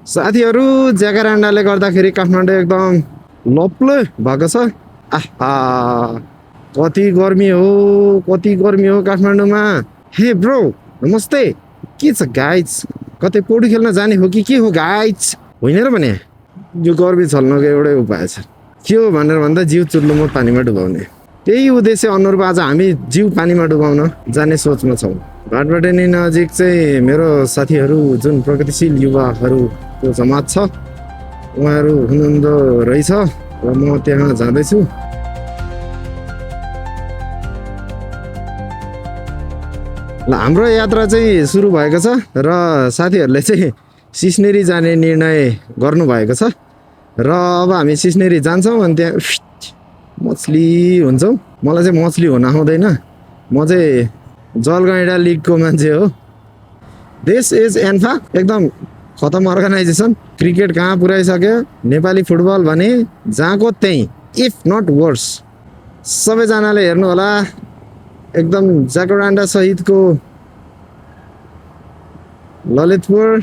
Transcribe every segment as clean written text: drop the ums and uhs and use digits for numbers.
साथीहरू ज्याकारान्डाले गर्दाखेरि काठमाडौँ एकदम लप्लो भएको छ। आहा कति गर्मी हो काठमाडौँमा। हे ब्रो नमस्ते, के छ गाइज? कतै पौडी खेल्न जाने हो कि के हो गाइज? होइन र भने यो गर्मी छल्नको एउटै उपाय छ, के हो भनेर भन्दा जिउ चुल्लो म पानीमा डुबाउने। त्यही उद्देश्य अनुरूप आज हामी जिउ पानीमा डुबाउन जाने सोचमा छौँ। घाटबाट नै नजिक चाहिँ मेरो साथीहरू जुन प्रगतिशील युवाहरूको जमात छ उहाँहरू हुनुहुँदो रहेछ र म त्यहाँ जाँदैछु। ल हाम्रो यात्रा चाहिँ सुरु भएको छ र साथीहरूले चाहिँ सिस्नेरी जाने निर्णय गर्नुभएको छ र अब हामी सिस्नेरी जान्छौँ अनि त्यहाँ मछली हुन्छौँ। मलाई चाहिँ मछली हुन आउँदैन, म चाहिँ जलगैँडा लिगको मान्छे हो। दिस इज एन्फा, एकदम खतम अर्गनाइजेसन। क्रिकेट कहाँ पुर्याइसक्यो, नेपाली फुटबल भने जहाँको त्यहीँ, इफ नट वर्स। सबैजनाले हेर्नु होला, एकदम ज्याकारान्डा सहितको ललितपुर।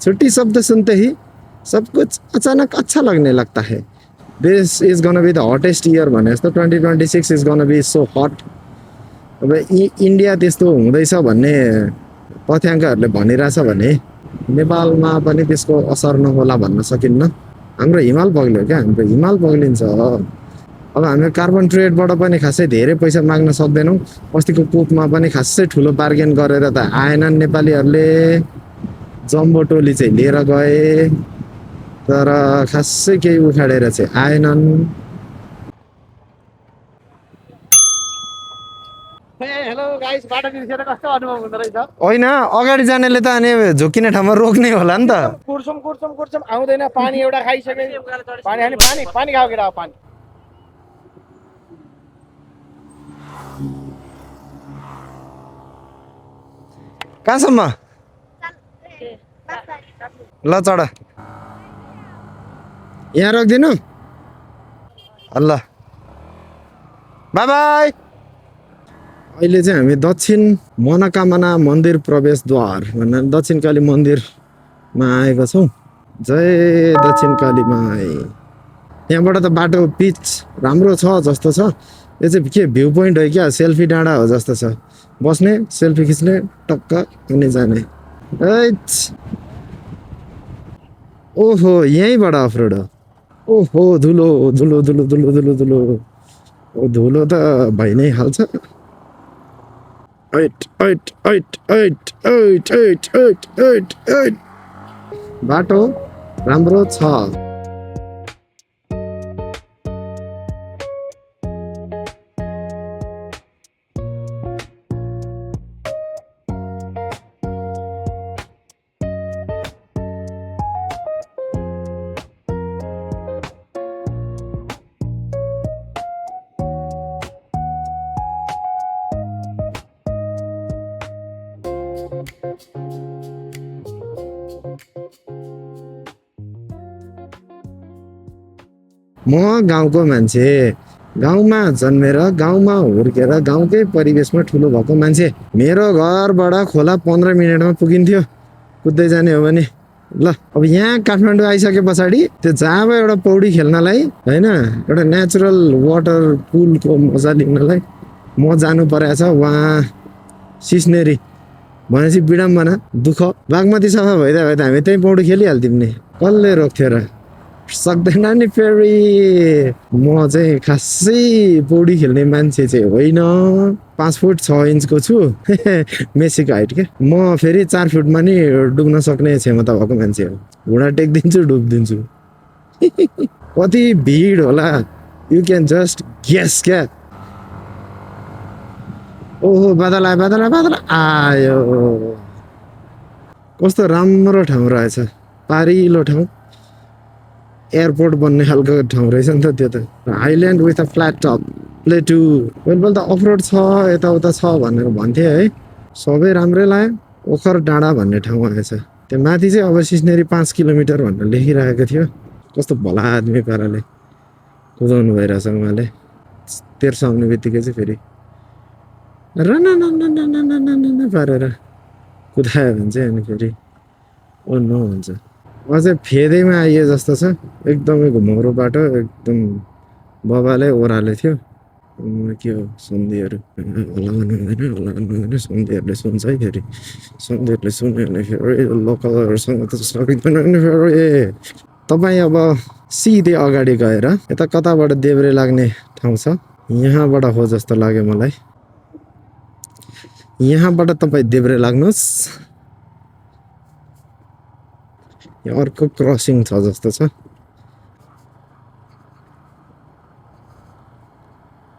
छुट्टी शब्द सुनते ही सब कुछ अचानक अच्छा लगने लगता है। This is gonna be the hottest year भने जस्तो 2026 is gonna be so hot. अब इन्डिया त्यस्तो हुँदैछ भन्ने तथ्याङ्कहरूले भनिरहेछ भने नेपालमा पनि त्यसको असर नहोला भन्न सकिन्न। हाम्रो हिमाल पग्ल्यो क्या, हाम्रो हिमाल पग्लिन्छ। अब हामी कार्बन ट्रेडबाट पनि खासै धेरै पैसा माग्न सक्दैनौँ। अस्तिको कोपमा पनि खासै ठुलो बार्गेन गरेर त आएनन् नेपालीहरूले। जम्बो टोली चाहिँ लिएर गए तर खासै केही उखाडेर चाहिँ आएनन्। होइन अगाडि जानेले त अनि झोकिने ठाउँमा रोक्ने होला नि त। कुर्छौँ आउँदैन। पानी एउटा खाइसके, पानी खाने, पानी पानी खाऊ केटा, पानी। कहाँसम्म? ल चढ, यहाँ राखिदिनु। ल बाई बाई। अहिले चाहिँ हामी दक्षिण मनोकामना मन्दिर प्रवेशद्वार भनेर दक्षिण काली मन्दिरमा आएका छौँ। जय दक्षिण काली माई। यहाँबाट त बाटो पिच राम्रो छ जस्तो छ। यो चाहिँ के भ्यू पोइन्ट हो क्या, सेल्फी डाँडा हो जस्तो छ। बस्ने, सेल्फी खिच्ने, टक्क अनि जाने। ओहो यहीँबाट अफरोड हो। ओहो धुलो धुलो धुलो धुलो धुलो धुलो। ओ धुलो त भइ नै हाल्छ। बाटो राम्रो छ। म गाउँको मान्छे, गाउँमा जन्मेर गाउँमा हुर्केर गाउँकै परिवेशमा ठुलो भएको मान्छे। मेरो घरबाट खोला 15 मिनटमा पुगिन्थ्यो कुद्दै जाने हो भने। ल अब यहाँ काठमाडौँ आइसके पछाडि त्यो जहाँ एउटा पौडी खेल्नलाई होइन, एउटा नेचुरल वाटर पुलको मजा लिनलाई म जानु परेको छ वहाँ सिस्नेरी। भनेपछि विडम्बना, दुःख। बागमती सफा भइदियो भए त हामी त्यहीँ पौडी खेलिहाल्थ्यौँ नि, कसले रोक्थ्यो र? सक्दैन नि फेरि। म चाहिँ खासै पौडी खेल्ने मान्छे चाहिँ होइन। 5 फुट 6 इन्चको छु, मेसीको हाइट क्या। म फेरि 4 फुटमा नि डुब्न सक्ने क्षमता भएको मान्छे हो। घुँडा टेक्दिन्छु, डुब्दिन्छु। कति भिड होला, यु क्यान जस्ट गेस क्या। ओहो बादल आयो, बादल आयो, बादल आयो। कस्तो राम्रो ठाउँ रहेछ, पारिलो ठाउँ। एयरपोर्ट बन्ने खालको ठाउँ रहेछ नि त त्यो त। Island with a flat top, plateau. पहिले त अफरोड छ यताउता छ भनेर भन्थे है, सबै राम्रै लाग्यो। ओखर डाँडा भन्ने ठाउँ आएछ। त्यो माथि चाहिँ अब सिस्नेरी 5 किलोमिटर भनेर लेखिरहेको थियो। कस्तो भला आदमी पाराले कुदाउनु भइरहेछ उहाँले। तेर्साउने बित्तिकै चाहिँ फेरि रन पारेर कुदायो भने चाहिँ अनि फेरि ओ नो हुन्छ। अझै फेदैमा आइए जस्तो छ एकदमै घुमाउरो बाटो एकदम बबाले ओह्राले थियो के हो सन्धिहरू हल्लाउनु हुँदैन सन्धिहरूले सुन्छ है फेरि सन्धिहरूले सुन्यो भने फेरि लोकलहरूसँग त सकिँदैन नि फेरि तपाईँ अब सिधै अगाडि गएर यता कताबाट देब्रे लाग्ने ठाउँ छ यहाँबाट हो जस्तो लाग्यो मलाई यहाँबाट तपाईँ देब्रे लाग्नुहोस् यहाँ अर्को क्रसिङ छ जस्तो छ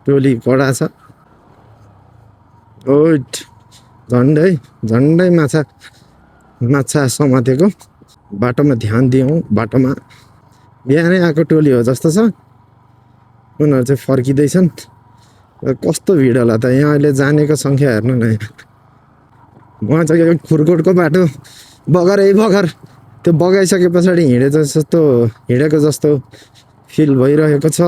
टोली कडा छ ओइट झन्डै झन्डै माछा समातेको बाटोमा ध्यान दियौँ बाटोमा बिहानै आएको टोली हो जस्तो छ उनीहरू चाहिँ फर्किँदैछन् कस्तो भिड होला त यहाँ अहिले जानेको सङ्ख्या हेर्नु न उहाँ चाहिँ यो खुरकोटको बाटो बगर त्यो बगाइसके पछाडि हिँडेको जस्तो फिल भइरहेको छ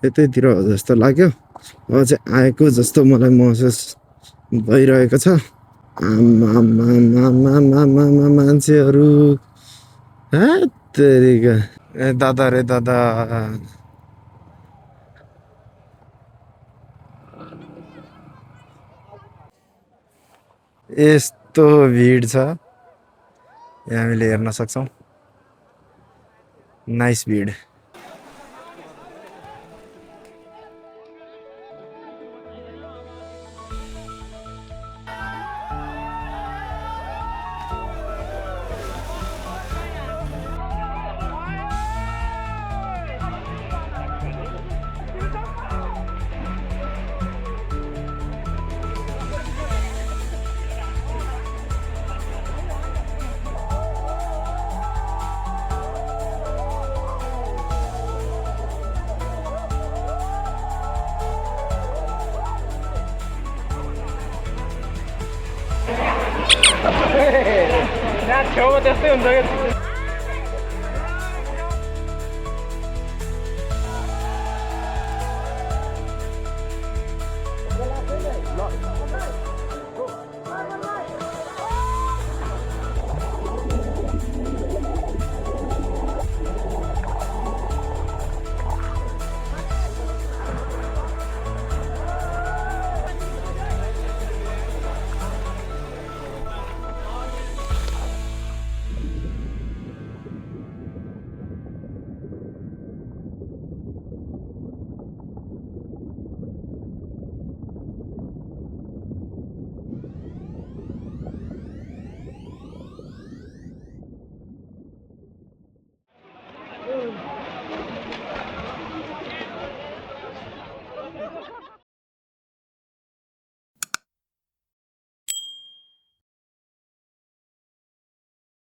यतैतिर हो जस्तो लाग्यो अब चाहिँ आएको जस्तो मलाई महसुस भइरहेको छ मान्छेहरू हेत्तेरिका ए दादा रे दादा यस्तो भिड छ यहाँ हामीले हेर्न सक्छौँ नाइस भिड त्यहाँ छेउमा त्यस्तै हुन्छ क्या